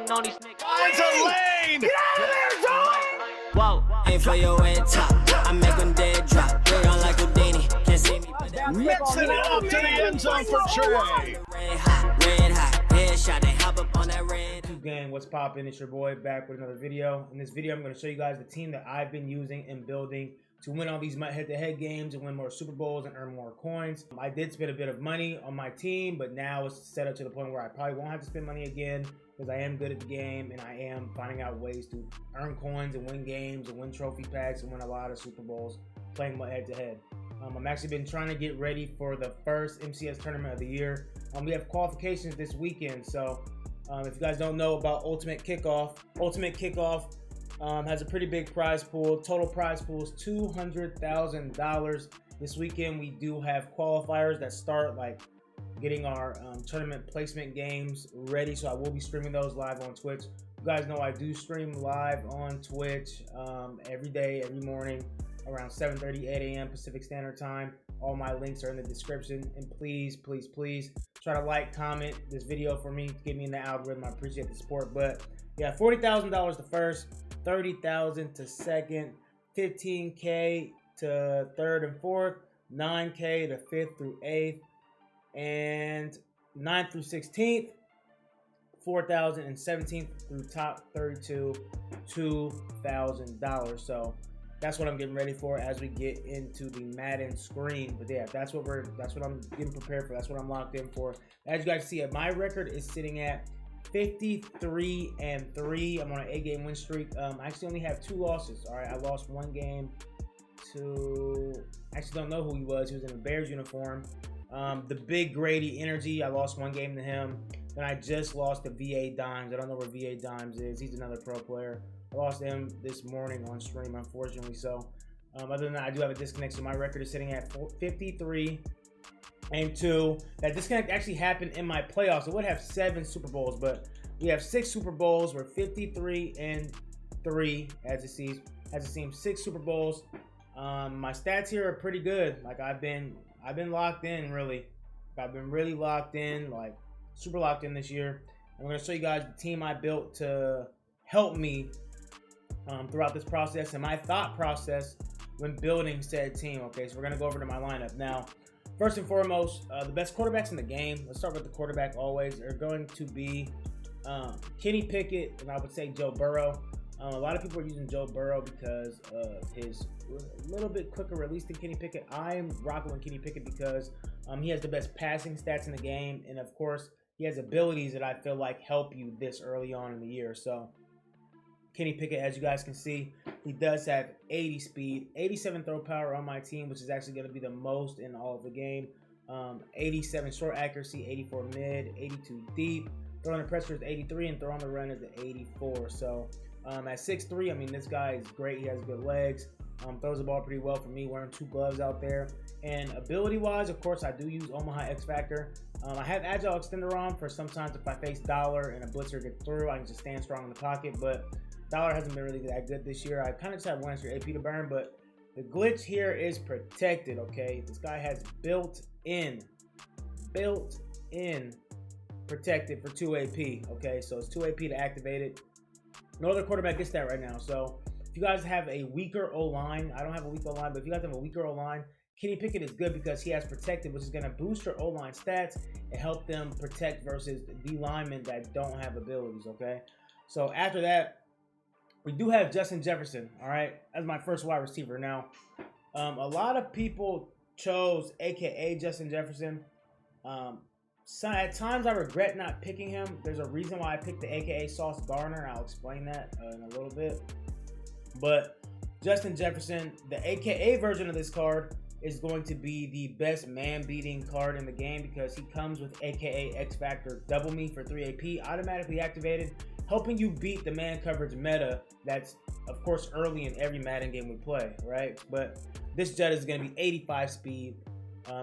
hating on these niggas. Finds a lane! Get out of there, John! Whoa. Aim for your head top. I make them dead drop. Run like Houdini. Can't see me. Mixing it up to the end zone for Trey. Red hot. Headshot. They hop up on that red. Gang, what's poppin'? It's your boy back with another video. In this video, I'm going to show you guys the team that I've been using and building to win all these head-to-head games and win more Super Bowls and earn more coins. I did spend a bit of money on my team, but now it's set up to the point where I probably won't have to spend money again because I am good at the game and I am finding out ways to earn coins and win games and win trophy packs and win a lot of Super Bowls playing head-to-head. I'm actually been trying to get ready for the first MCS tournament of the year. We have qualifications this weekend, so if you guys don't know about Ultimate Kickoff has a pretty big prize pool. Total prize pool is $200,000. This weekend we do have qualifiers that start like getting our tournament placement games ready. So I will be streaming those live on Twitch. You guys know I do stream live on Twitch every day, every morning around 7:30, 8 a.m. Pacific Standard Time. All my links are in the description. And please, please, please try to like, comment this video for me to get me in the algorithm. I appreciate the support. But yeah, $40,000 to first, $30,000 to second, $15K to third and fourth, $9K to fifth through eighth, and 9th through 16th, $4,000 and 17th through top 32, $2,000. So that's what I'm getting ready for as we get into the Madden screen. But yeah, that's what I'm getting prepared for. That's what I'm locked in for. As you guys see, my record is sitting at 53-3. I'm on an 8-game win streak. I actually only have 2 losses. All right, I lost one game to, I actually don't know who he was. He was in a Bears uniform. The big Grady Energy, I lost one game to him. Then I just lost to VA Dimes. I don't know where VA Dimes is. He's another pro player. I lost to him this morning on stream, unfortunately. So other than that, I do have a disconnect. So my record is sitting at 53-2. That disconnect actually happened in my playoffs. I would have 7 Super Bowls, but we have 6 Super Bowls. We're 53-3 as it seems. 6 Super Bowls. My stats here are pretty good. Like I've been locked in really. I've been really locked in, like super locked in this year. I'm gonna show you guys the team I built to help me throughout this process and my thought process when building said team. Okay, so we're gonna go over to my lineup now. First and foremost, the best quarterbacks in the game, let's start with the quarterback always, are going to be Kenny Pickett and I would say Joe Burrow. A lot of people are using Joe Burrow because of his little bit quicker release than Kenny Pickett. I'm rocking with Kenny Pickett because he has the best passing stats in the game, and of course he has abilities that I feel like help you this early on in the year. So Kenny Pickett, as you guys can see, he does have 80 speed, 87 throw power on my team, which is actually going to be the most in all of the game. 87 short accuracy, 84 mid, 82 deep. Throwing the pressure is 83, and throwing the run is 84. So at 6'3", I mean, this guy is great. He has good legs. Throws the ball pretty well for me, wearing 2 gloves out there. And ability-wise, of course, I do use Omaha X Factor. I have Agile Extender on for sometimes if I face Dollar and a blitzer gets through, I can just stand strong in the pocket. But Dollar hasn't been really that good this year. I kind of just have 1 extra AP to burn, but the glitch here is protected, okay? This guy has built-in protected for 2 AP, okay? So it's 2 AP to activate it. No other quarterback gets that right now. So if you guys have a weaker O-line, I don't have a weak O-line, but if you guys have a weaker O-line, Kenny Pickett is good because he has protected, which is going to boost your O-line stats and help them protect versus the linemen that don't have abilities, okay? So after that, we do have Justin Jefferson, all right, as my first wide receiver. Now, a lot of people chose AKA Justin Jefferson. So at times I regret not picking him. There's a reason why I picked the AKA Sauce Gardner. I'll explain that in a little bit. But Justin Jefferson, the AKA version of this card, is going to be the best man-beating card in the game because he comes with AKA X Factor Double Me for 3 AP, automatically activated, helping you beat the man coverage meta that's, of course, early in every Madden game we play, right? But this Jet is going to be 85 speed,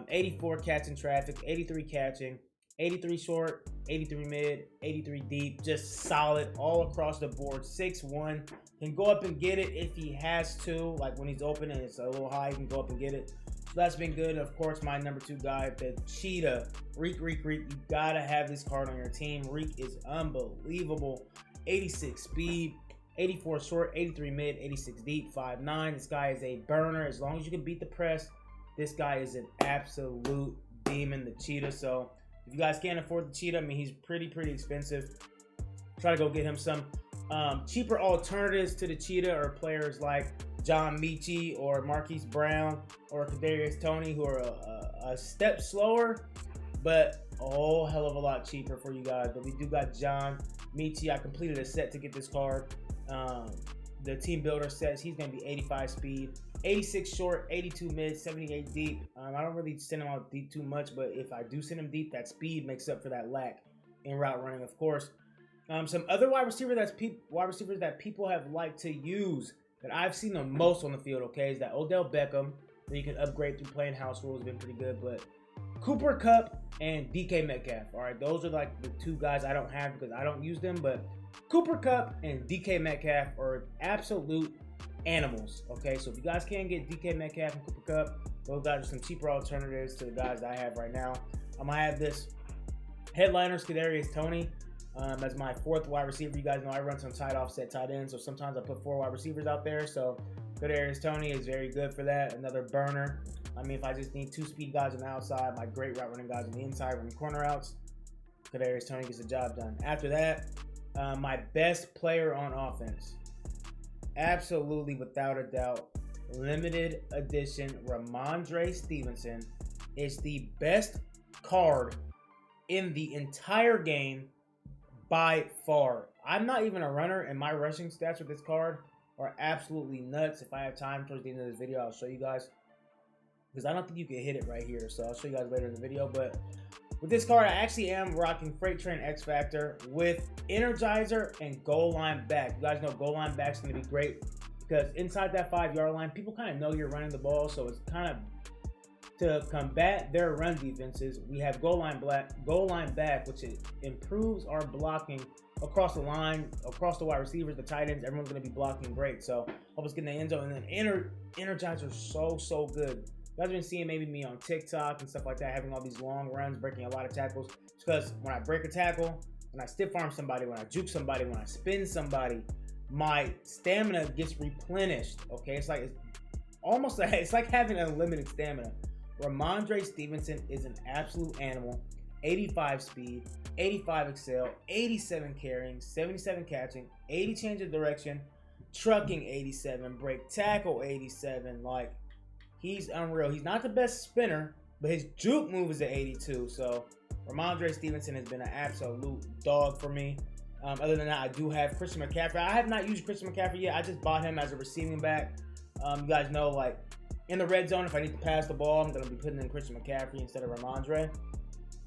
84 catching traffic, 83 catching, 83 short, 83 mid, 83 deep, just solid all across the board. 6'1", can go up and get it if he has to, like when he's open and it's a little high, he can go up and get it. So that's been good. Of course, my number 2 guy, the Cheetah, Reek. You gotta have this card on your team. Reek is unbelievable. 86 speed, 84 short, 83 mid, 86 deep, 5'9". This guy is a burner. As long as you can beat the press, this guy is an absolute demon, the cheetah. So if you guys can't afford the cheetah, I mean, he's pretty expensive. Try to go get him some cheaper alternatives to the cheetah, or players like John Michie or Marquise Brown or Kadarius Toney, who are a step slower, but a whole hell of a lot cheaper for you guys. But we do got John Michie. I completed a set to get this card. The team builder says he's going to be 85 speed, 86 short, 82 mid, 78 deep. I don't really send him out deep too much, but if I do send him deep, that speed makes up for that lack in route running, of course. Some other wide receivers that people have liked to use that I've seen the most on the field, okay, is that Odell Beckham, that you can upgrade through playing house rules, been pretty good. But Cooper Kupp and DK Metcalf, all right, those are like the two guys I don't have because I don't use them. But Cooper Kupp and DK Metcalf are absolute animals, okay? So if you guys can't get DK Metcalf and Cooper Kupp, those guys are some cheaper alternatives to the guys I have right now. I have this headliner, Kadarius Toney, as my fourth wide receiver. You guys know I run some tight offset tight ends, so sometimes I put 4 wide receivers out there. So Kadarius Toney is very good for that. Another burner. I mean, if I just need 2 speed guys on the outside, my great route running guys on the inside running corner routes, Kadarius Toney gets the job done. After that, my best player on offense, absolutely without a doubt, limited edition Ramondre Stevenson is the best card in the entire game by far. I'm not even a runner, and my rushing stats with this card are absolutely nuts. If I have time towards the end of this video, I'll show you guys, because I don't think you can hit it right here. So I'll show you guys later in the video. But with this card, I actually am rocking Freight Train X Factor with Energizer and goal line back. You guys know goal line back is going to be great because inside that 5-yard line, people kind of know you're running the ball, so it's kind of to combat their run defenses. We have goal line back, which improves our blocking across the line, across the wide receivers, the tight ends. Everyone's going to be blocking great. So help us get in the end zone. And then Energizer is so good. You guys have been seeing maybe me on TikTok and stuff like that, having all these long runs, breaking a lot of tackles. It's because when I break a tackle, when I stiff arm somebody, when I juke somebody, when I spin somebody, my stamina gets replenished. Okay, it's like having unlimited stamina. Ramondre Stevenson is an absolute animal. 85 speed, 85 excel, 87 carrying, 77 catching, 80 change of direction, trucking 87, break tackle 87. Like, he's unreal. He's not the best spinner, but his juke move is at 82. So Ramondre Stevenson has been an absolute dog for me. Other than that, I do have Christian McCaffrey. I have not used Christian McCaffrey yet. I just bought him as a receiving back. You guys know, like, in the red zone, if I need to pass the ball, I'm going to be putting in Christian McCaffrey instead of Ramondre.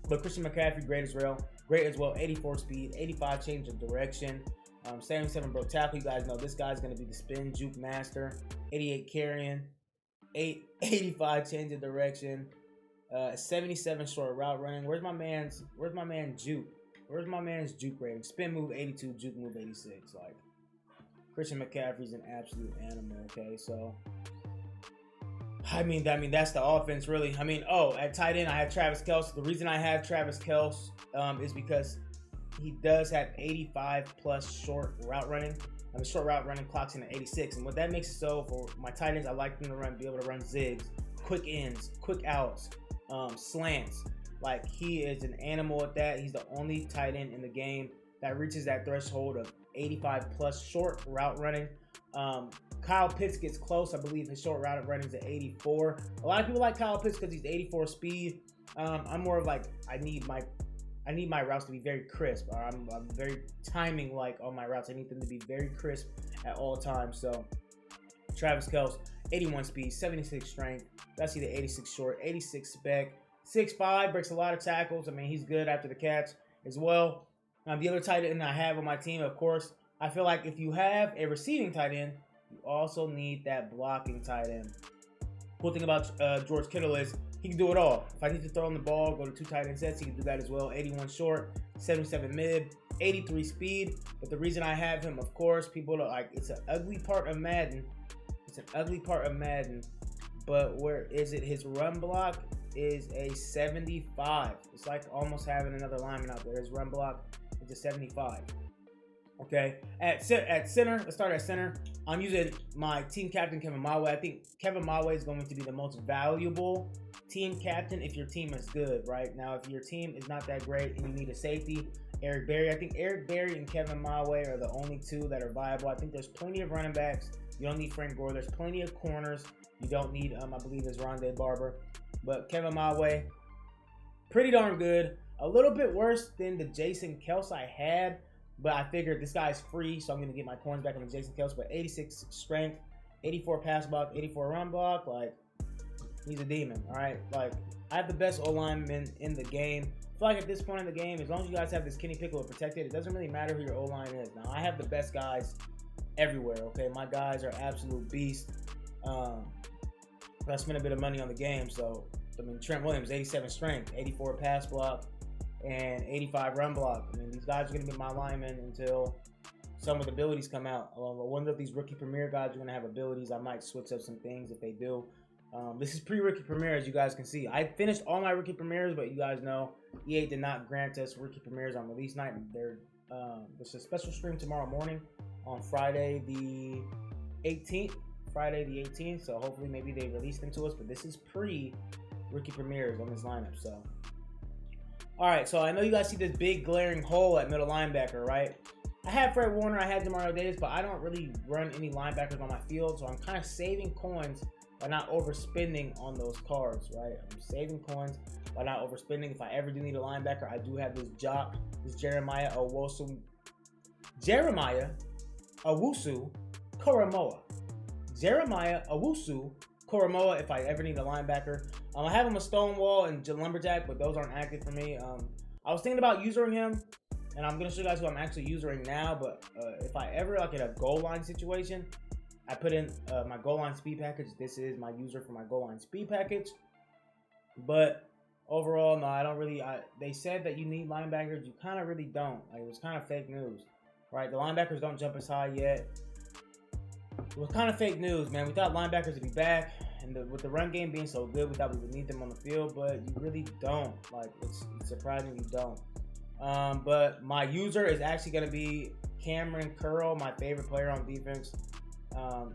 But Christian McCaffrey, great as well. 84 speed, 85 change of direction, 77 broke tackle. You guys know this guy's going to be the spin juke master. 88 carrying, 85 change of direction, 77 short route running. Where's my man juke? Where's my man's juke rating? Spin move 82, juke move 86. Like, Christian McCaffrey's an absolute animal. Okay, so I mean that's the offense, really. I mean, at tight end I have Travis Kelce. The reason I have Travis Kelce is because he does have 85 plus short route running. The short route running clocks in at 86, and what that makes it so for my tight ends, I like them to be able to run zigs, quick ins, quick outs, slants. Like, he is an animal at that. He's the only tight end in the game that reaches that threshold of 85 plus short route running. Kyle Pitts gets close. I believe his short route running is at 84. A lot of people like Kyle Pitts because he's 84 speed. I'm more of like, I need my routes to be very crisp. I'm very timing like on my routes. I need them to be very crisp at all times. So Travis Kelce, 81 speed, 76 strength. That's either 86 short, 86 spec, 6'5", breaks a lot of tackles. I mean, he's good after the catch as well. The other tight end I have on my team, of course, I feel like if you have a receiving tight end, you also need that blocking tight end. Cool thing about George Kittle is he can do it all. If I need to throw him the ball, go to 2 tight end sets, he can do that as well. 81 short, 77 mid, 83 speed. But the reason I have him, of course, people are like, it's an ugly part of Madden. But where is it? His run block is a 75. It's like almost having another lineman out there. His run block is a 75. Okay, at center, let's start at center. I'm using my team captain, Kevin Mawe. I think Kevin Mawe is going to be the most valuable team captain if your team is good, right? Now, if your team is not that great and you need a safety, Eric Berry. I think Eric Berry and Kevin Mawe are the only two that are viable. I think there's plenty of running backs. You don't need Frank Gore. There's plenty of corners. You don't need, I believe it's Rondé Barber. But Kevin Mawe, pretty darn good. A little bit worse than the Jason Kelce I had. But I figured this guy's free, so I'm going to get my points back on the Jason Kelce. But 86 strength, 84 pass block, 84 run block. Like, he's a demon, all right? Like, I have the best O-lineman in the game. I feel like at this point in the game, as long as you guys have this Kenny Pickett protected, it doesn't really matter who your O-line is. Now, I have the best guys everywhere, okay? My guys are absolute beasts. I spent a bit of money on the game, so, I mean, Trent Williams, 87 strength, 84 pass block, and 85 run block. I mean, these guys are going to be my linemen until some with abilities come out. I wonder if these rookie premier guys are going to have abilities. I might switch up some things if they do. This is pre-rookie premiere, as you guys can see. I finished all my rookie premieres, but you guys know EA did not grant us rookie premieres on release night. There's a special stream tomorrow morning on Friday the 18th. So hopefully maybe they release them to us. But this is pre-rookie premieres on this lineup. So, all right. So I know you guys see this big glaring hole at middle linebacker, right? I had Fred Warner, I had Demario Davis, but I don't really run any linebackers on my field, so I'm kind of saving coins by not overspending on those cards, right? I'm saving coins by not overspending. If I ever do need a linebacker, I do have this jock, this Jeremiah Owusu Koromoa. Jeremiah Owusu Koromoa, if I ever need a linebacker. I have him a Stonewall and Lumberjack, but those aren't active for me. I was thinking about using him, and I'm going to show you guys who I'm actually using now, but if I ever, like, in a goal line situation, I put in my goal line speed package. This is my user for my goal line speed package. But overall, no, I don't really. They said that you need linebackers. You kind of really don't. Like, it was kind of fake news, right? The linebackers don't jump as high yet. It was kind of fake news, man. We thought linebackers would be back, and with the run game being so good, we thought we would need them on the field, but you really don't. Like, it's surprising you don't. But my user is actually going to be Cameron Curl, my favorite player on defense.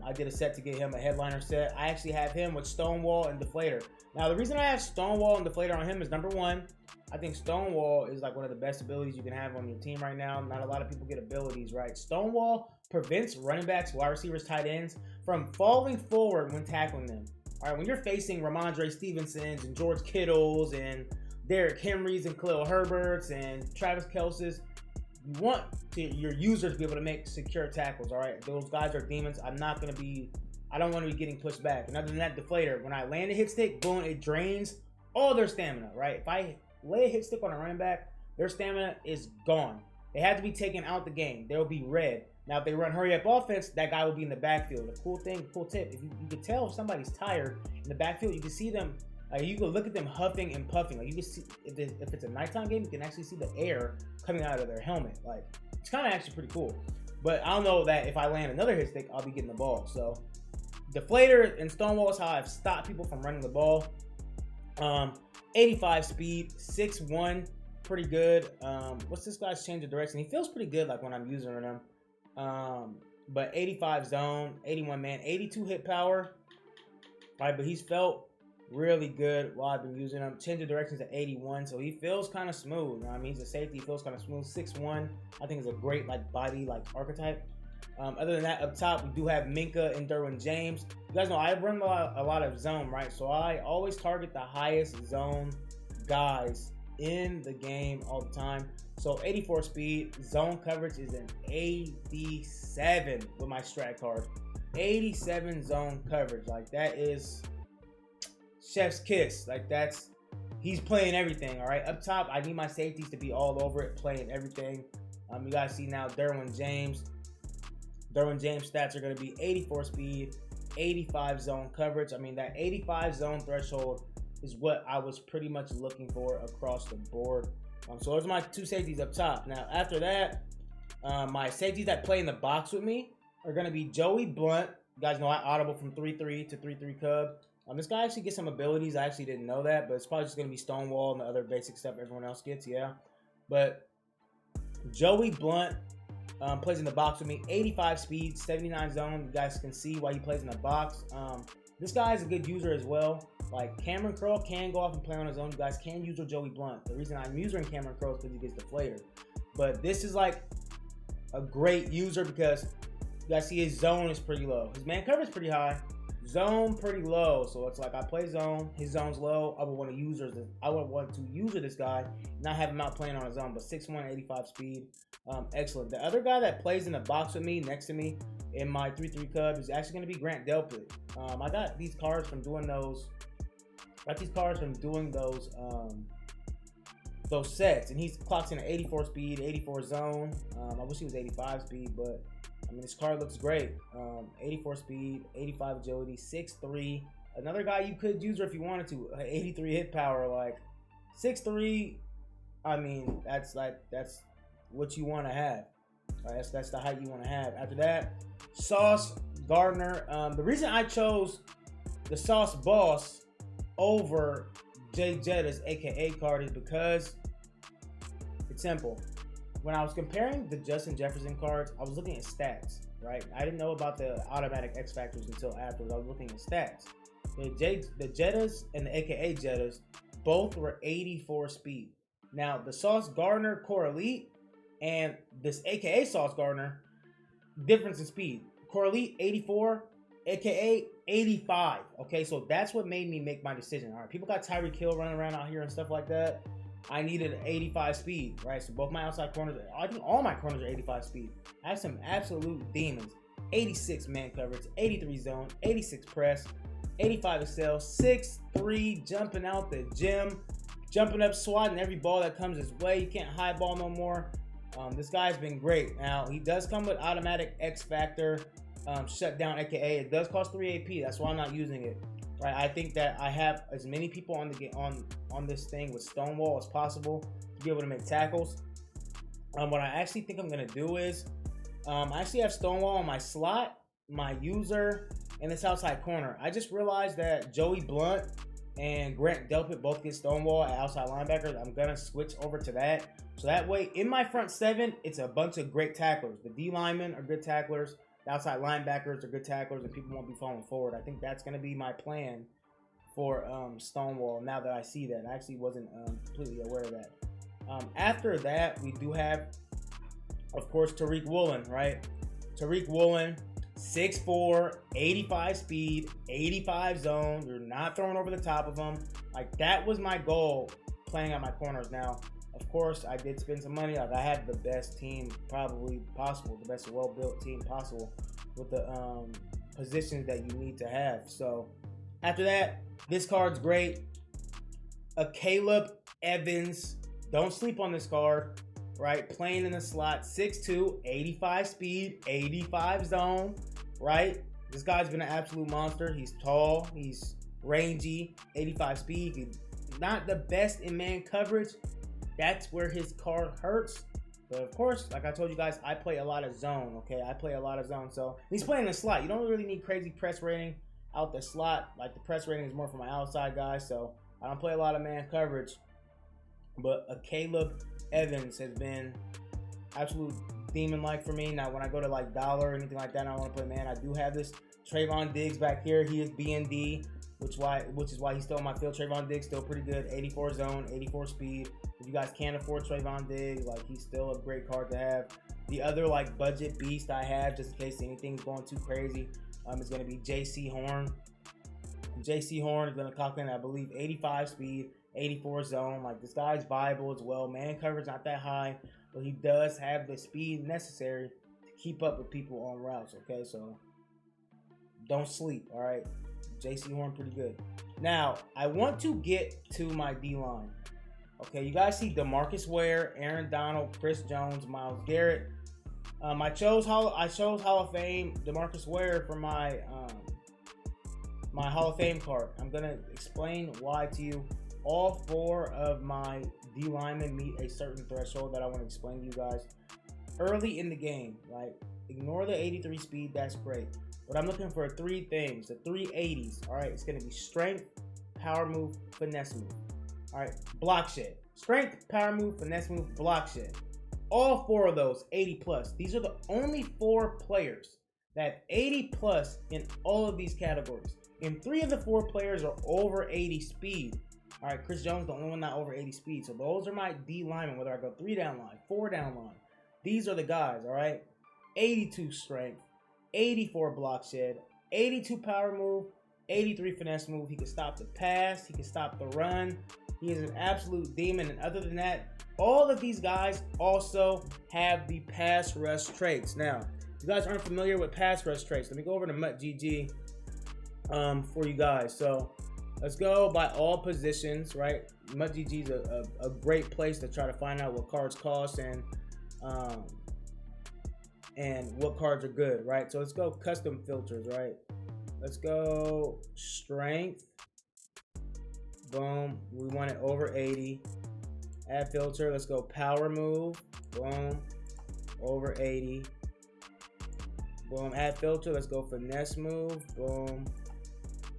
I did a set to get him a headliner set. I actually have him with Stonewall and Deflator. Now, the reason I have Stonewall and Deflator on him is, number one, I think Stonewall is like one of the best abilities you can have on your team right now. Not a lot of people get abilities, right? Stonewall prevents running backs, wide receivers, tight ends from falling forward when tackling them. All right, when you're facing Ramondre Stevensons and George Kittles and Derrick Henrys and Khalil Herberts and Travis Kelce's, you want your users to be able to make secure tackles, all right? Those guys are demons. I don't want to be getting pushed back. And other than that, Deflator, when I land a hit stick, boom, it drains all their stamina, right? If I lay a hit stick on a running back, their stamina is gone. They have to be taken out the game. They'll be red. Now, if they run hurry-up offense, that guy will be in the backfield. The cool tip, if you can tell if somebody's tired in the backfield, you can see them. You can look at them huffing and puffing. Like, you can see if it's a nighttime game, you can actually see the air coming out of their helmet. Like, it's kind of actually pretty cool. But I don't know that if I land another hit stick, I'll be getting the ball. So, Deflator and Stonewall is how I've stopped people from running the ball. 85 speed, 6'1", pretty good. What's this guy's change of direction? He feels pretty good, like, when I'm using him. But 85 zone, 81 man, 82 hit power. All right, but he's felt really good while I've been using him. Change of directions at 81, so he feels kind of smooth. You know what I mean? He's a safety, he feels kind of smooth. 6'1", I think is a great, like, body, like, archetype. Other than that, up top, we do have Minka and Derwin James. You guys know I run a lot of zone, right? So I always target the highest zone guys in the game all the time. So 84 speed, zone coverage is an 87 with my strat card. 87 zone coverage, like, that is chef's kiss. Like, he's playing everything. All right, up top, I need my safeties to be all over it, playing everything. You guys see now Derwin James stats are going to be 84 speed, 85 zone coverage. I mean, that 85 zone threshold is what I was pretty much looking for across the board. So those are my two safeties up top. Now, after that, my safeties that play in the box with me are going to be Joey Blunt. You guys know I audible from 3-3 to 3-3 Cub. This guy actually gets some abilities. I actually didn't know that, but it's probably just going to be Stonewall and the other basic stuff everyone else gets, yeah. But Joey Blunt Plays in the box with me. 85 speed, 79 zone. You guys can see why he plays in the box. This guy is a good user as well. Like Cameron Curl can go off and play on his own. You guys can use Joey Blunt. The reason I'm using Cameron Curl is because he gets deflator. But this is like a great user because you guys see his zone is pretty low. His man cover is pretty high. Zone pretty low. So it's like I play zone. His zone's low. I would want to use this guy, not have him out playing on his own. But 6'1", 85 speed. Excellent. The other guy that plays in the box with me, next to me, in my 3-3 Cub is actually going to be Grant Delpit. I got these cards from doing those. Those sets, and he's clocks in an 84 speed, 84 zone. I wish he was 85 speed, but I mean, this card looks great. 84 speed, 85 agility, 6'3". Another guy you could use if you wanted to. 83 hit power, like 6'3". I mean, that's what you want to have. All right, that's the height you want to have. After that, Sauce Gardner. The reason I chose the Sauce Boss over Jay Jetta's AKA card is because it's simple. When I was comparing the Justin Jefferson cards, I was looking at stats, right? I didn't know about the automatic X factors until afterwards. I was looking at stats. The Jettas and the AKA Jettas both were 84 speed. Now, the Sauce Gardner Core Elite and this AKA Sauce Gardner, difference in speed. Core Elite 84, AKA 85. Okay, so that's what made me make my decision. All right, people got Tyreek Hill running around out here and stuff like that. I needed an 85 speed, right? So both my outside corners, I think all my corners are 85 speed. I have some absolute demons. 86 man coverage, 83 zone, 86 press, 85 excel, 6'3", jumping out the gym, jumping up, swatting every ball that comes his way. You can't high ball no more. This guy's been great. Now, he does come with automatic X Factor shutdown, aka it does cost 3 AP. That's why I'm not using it. Right? I think that I have as many people on the on this thing with Stonewall as possible to be able to make tackles. What I actually think I'm gonna do is I actually have Stonewall on my slot, my user, and this outside corner. I just realized that Joey Blunt and Grant Delpit both get Stonewall at outside linebackers. I'm gonna switch over to that. So that way, in my front seven, it's a bunch of great tacklers. The D linemen are good tacklers. The outside linebackers are good tacklers, and people won't be falling forward. I think that's going to be my plan for Stonewall now that I see that. I actually wasn't completely aware of that. After that, we do have, of course, Tariq Woolen, right? Tariq Woolen, 6'4", 85 speed, 85 zone. You're not throwing over the top of him. Like, that was my goal playing at my corners. Now, of course, I did spend some money. Like, I had the best team probably possible, the best well-built team possible with the positions that you need to have. So after that, this card's great. A Caleb Evans. Don't sleep on this card, right? Playing in the slot, 6'2", 85 speed, 85 zone, right? This guy's been an absolute monster. He's tall, he's rangy, 85 speed. He's not the best in man coverage. That's where his card hurts. But of course, like I told you guys, I play a lot of zone, okay? I play a lot of zone. So he's playing in the slot. You don't really need crazy press rating out the slot. Like, the press rating is more for my outside guys. So I don't play a lot of man coverage. But a Caleb Evans has been absolute demon-like for me. Now, when I go to like dollar or anything like that, and I want to play man, I do have this Trayvon Diggs back here. He is BND, which is why he's still on my field. Trayvon Diggs still pretty good. 84 zone, 84 speed. If you guys can't afford Trayvon Diggs, like, he's still a great card to have. The other like budget beast I have, just in case anything's going too crazy, is going to be JC Horn. JC Horn is going to clock in, I believe, 85 speed, 84 zone. Like, this guy's viable as well. Man coverage not that high, but he does have the speed necessary to keep up with people on routes. Okay, so don't sleep. All right, JC Horn pretty good. Now I want to get to my D line. Okay, you guys see DeMarcus Ware, Aaron Donald, Chris Jones, Myles Garrett. I chose Hall of Fame DeMarcus Ware for my my Hall of Fame card. I'm gonna explain why to you. All four of my D linemen meet a certain threshold that I want to explain to you guys early in the game. Like, ignore the 83 speed, that's great. But I'm looking for three things, the 380s. All right, it's gonna be strength, power move, finesse move. All right, block shed. Strength, power move, finesse move, block shed. All 4 of those 80 plus. These are the only 4 players that have 80 plus in all of these categories. And 3 of the 4 players are over 80 speed. All right, Chris Jones, the only one not over 80 speed. So those are my D linemen, whether I go 3 down line, 4 down line. These are the guys, all right? 82 strength, 84 block shed, 82 power move, 83 finesse move. He can stop the pass. He can stop the run. He is an absolute demon. And other than that, all of these guys also have the pass rush traits. Now, if you guys aren't familiar with pass rush traits, let me go over to MuttGG for you guys. So let's go by all positions, right? MuttGG is a great place to try to find out what cards cost and what cards are good, right? So let's go custom filters, right? Let's go strength. Boom. We want it over 80. Add filter. Let's go power move. Boom. Over 80. Boom. Add filter. Let's go finesse move. Boom.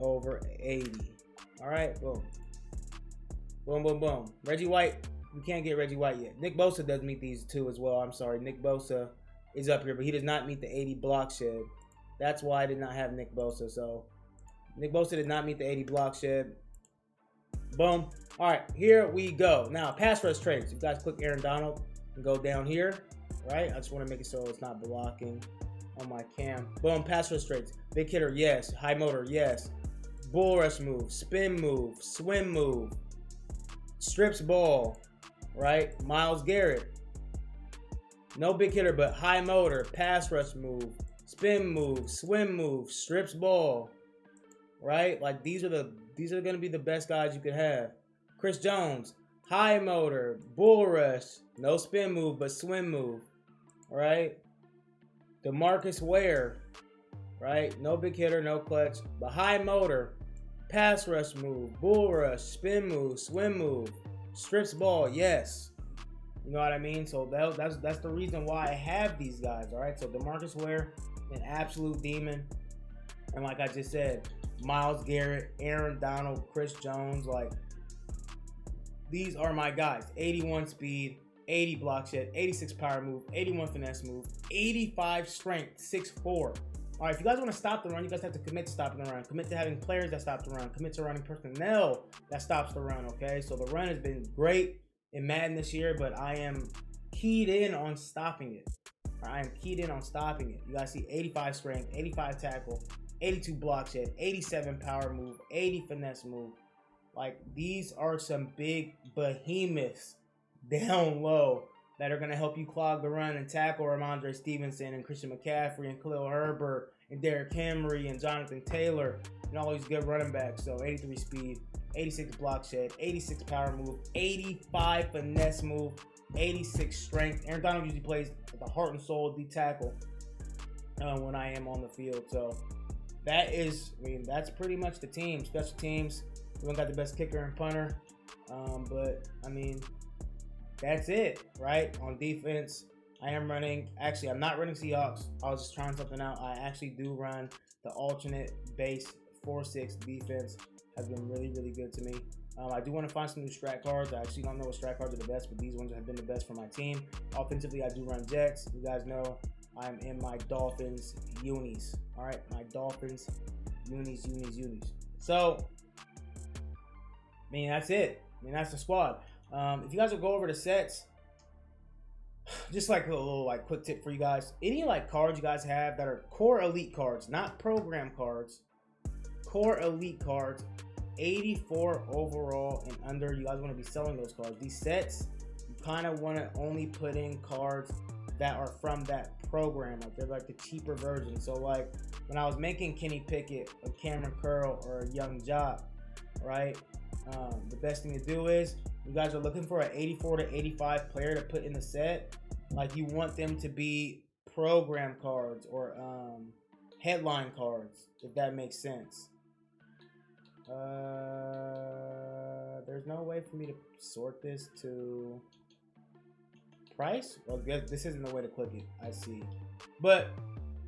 Over 80. All right. Boom. Boom, boom, boom. Reggie White. We can't get Reggie White yet. Nick Bosa does meet these 2 as well. I'm sorry. Nick Bosa is up here, but he does not meet the 80 block shed. That's why I did not have Nick Bosa. So Nick Bosa did not meet the 80 block shed. Boom. All right, here we go. Now, pass rush traits. You guys click Aaron Donald and go down here, right? I just want to make it so it's not blocking on my cam. Boom, pass rush traits. Big hitter, yes. High motor, yes. Bull rush move, spin move, swim move, strips ball, right? Myles Garrett. No big hitter, but high motor, pass rush move, spin move, swim move, strips ball, right? Like these are going to be the best guys you could have. Chris Jones, high motor, bull rush, no spin move, but swim move, all right? DeMarcus Ware, right? No big hitter, no clutch, but high motor, pass rush move, bull rush, spin move, swim move, strips ball, yes. You know what I mean? So that's the reason why I have these guys, all right? So DeMarcus Ware, an absolute demon. And like I just said, Myles Garrett, Aaron Donald, Chris Jones, like these are my guys. 81 speed, 80 block shed, 86 power move, 81 finesse move, 85 strength, 6'4". All right, if you guys want to stop the run, you guys have to commit to stopping the run. Commit to having players that stop the run. Commit to running personnel that stops the run, okay? So the run has been great in Madden this year, but I am keyed in on stopping it. I am keyed in on stopping it. You guys see 85 strength, 85 tackle, 82 block shed, 87 power move, 80 finesse move. Like, these are some big behemoths down low that are going to help you clog the run and tackle Ramondre Stevenson and Christian McCaffrey and Khalil Herbert and Derrick Henry and Jonathan Taylor and all these good running backs. So 83 speed, 86 block shed, 86 power move, 85 finesse move, 86 strength. Aaron Donald usually plays with the heart and soul of the tackle when I am on the field. So that is, I mean, that's pretty much the team. Special teams, we don't got the best kicker and punter, but I mean, that's it, right? On defense, I am running, actually, I'm not running Seahawks. I was just trying something out. I actually do run the alternate base 4-6 defense. Has been really, really good to me. I do want to find some new strat cards. I actually don't know what strat cards are the best, but these ones have been the best for my team. Offensively, I do run Jets. You guys know I'm in my Dolphins unis. All right, my Dolphins unis. So, I mean, that's it. I mean, that's the squad. If you guys will go over the sets, just like a little like quick tip for you guys. Any like cards you guys have that are core elite cards, not program cards, core elite cards, 84 overall and under, you guys want to be selling those cards. These sets, you kind of want to only put in cards that are from that program. Like they're like the cheaper version. So like when I was making Kenny Pickett, a Cameron Curl, or a Young Jock, right? The best thing to do is, you guys are looking for an 84 to 85 player to put in the set. Like you want them to be program cards or headline cards, if that makes sense. There's no way for me to sort this to price. Well, this isn't the way to click it. I see. But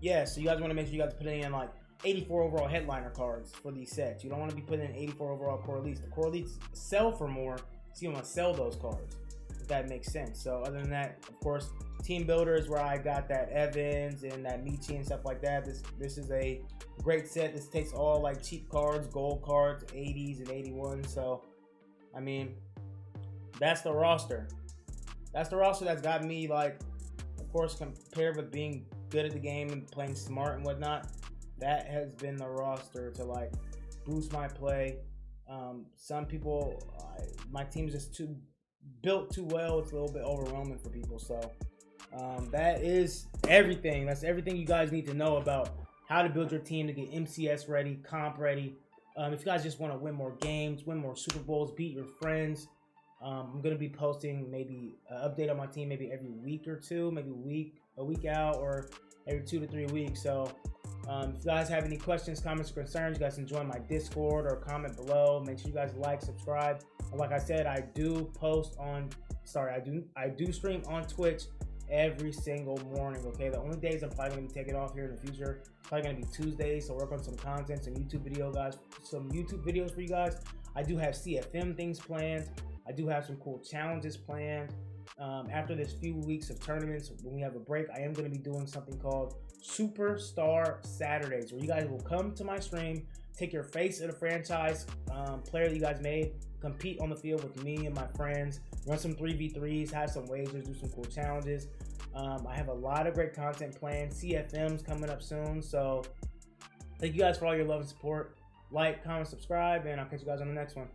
yeah, so you guys want to make sure you guys put in like 84 overall headliner cards for these sets. You don't want to be putting in 84 overall core elites. The core elites sell for more, so you want to sell those cards. that makes sense. So other than that, of course, team builder is where I got that Evans and that Michi and stuff like that. This is a great set. This takes all like cheap cards, gold cards, 80s and 81s. So I mean, that's the roster. That's the roster that's got me, like, of course, compared with being good at the game and playing smart and whatnot. That has been the roster to like boost my play. Some people, my team's just built too well. It's a little bit overwhelming for people. So that is everything. That's everything you guys need to know about how to build your team to get MCS ready, comp ready. If you guys just want to win more games, win more Super Bowls, beat your friends, I'm going to be posting maybe an update on my team maybe every week or two, maybe a week out, or every 2 to 3 weeks. So if you guys have any questions, comments, or concerns, you guys can join my Discord or comment below. Make sure you guys like, subscribe. And like I said, I do stream on Twitch every single morning. Okay, the only days I'm probably going to be taking off here in the future, it's probably going to be Tuesdays. So work on some content, some YouTube videos for you guys. I do have CFM things planned. I do have some cool challenges planned. After this few weeks of tournaments, when we have a break, I am going to be doing something called Superstar Saturdays, where you guys will come to my stream, take your face of the franchise player that you guys made, compete on the field with me and my friends, run some 3v3s, have some wagers, do some cool challenges. I have a lot of great content planned. CFM's coming up soon. So thank you guys for all your love and support. Like, comment, subscribe, and I'll catch you guys on the next one.